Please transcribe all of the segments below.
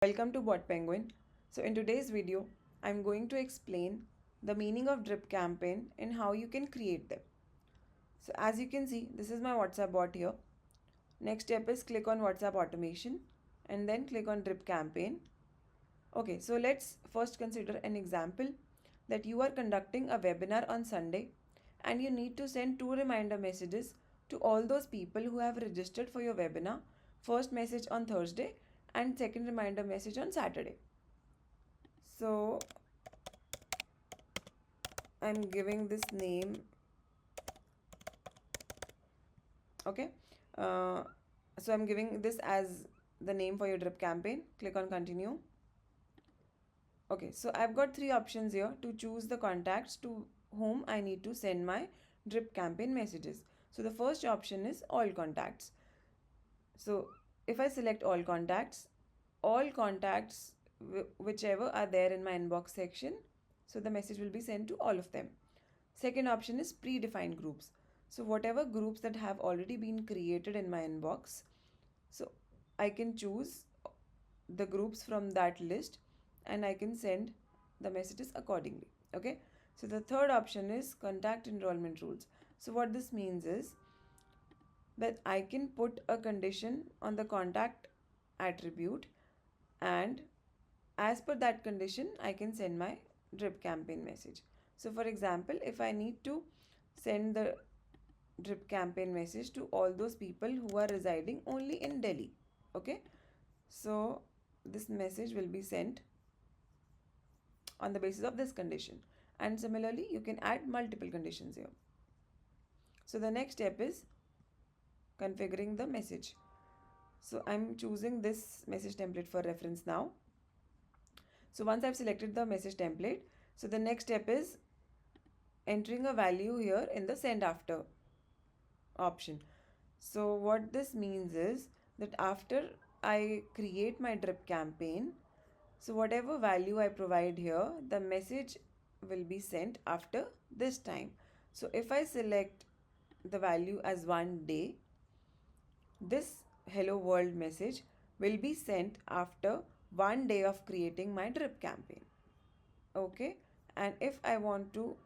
Welcome to BotPenguin. So in today's video, I'm going to explain the meaning of drip campaign and how you can create them. So as you can see, this is my WhatsApp bot here. Next step is click on WhatsApp automation and then click on drip campaign. Okay, so let's first consider an example that you are conducting a webinar on Sunday and you need to send 2 reminder messages to all those people who have registered for your webinar. First message on Thursday and second reminder message on Saturday. So I'm giving this name. Okay, so I'm giving this as the name for your drip campaign. Click on continue. Okay, so I've got 3 options here to choose the contacts to whom I need to send my drip campaign messages. So the first option is all contacts. So if I select all contacts whichever are there in my inbox section, so the message will be sent to all of them. Second option is predefined groups. So whatever groups that have already been created in my inbox, so I can choose the groups from that list and I can send the messages accordingly. Okay, so the third option is contact enrollment rules. So what this means is that I can put a condition on the contact attribute, and as per that condition I can send my drip campaign message. So for example, if I need to send the drip campaign message to all those people who are residing only in Delhi, okay, so this message will be sent on the basis of this condition, and similarly you can add multiple conditions here. So the next step is configuring the message. So I'm choosing this message template for reference now. So once I've selected the message template, so the next step is entering a value here in the send after option. So what this means is that after I create my drip campaign, so whatever value I provide here, the message will be sent after this time. So if I select the value as 1 day, this hello world message will be sent after 1 day of creating my drip campaign. Okay, and if I want to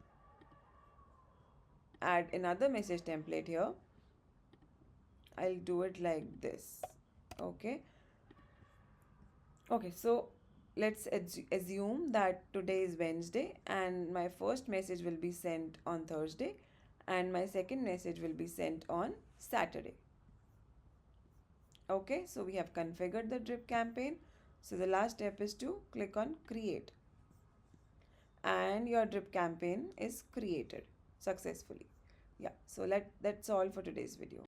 add another message template here, I'll do it like this. Okay, so let's assume that today is Wednesday and my first message will be sent on Thursday and my second message will be sent on Saturday. Okay, so we have configured the drip campaign. So the last step is to click on create, and your drip campaign is created successfully. Yeah, so that's all for today's video.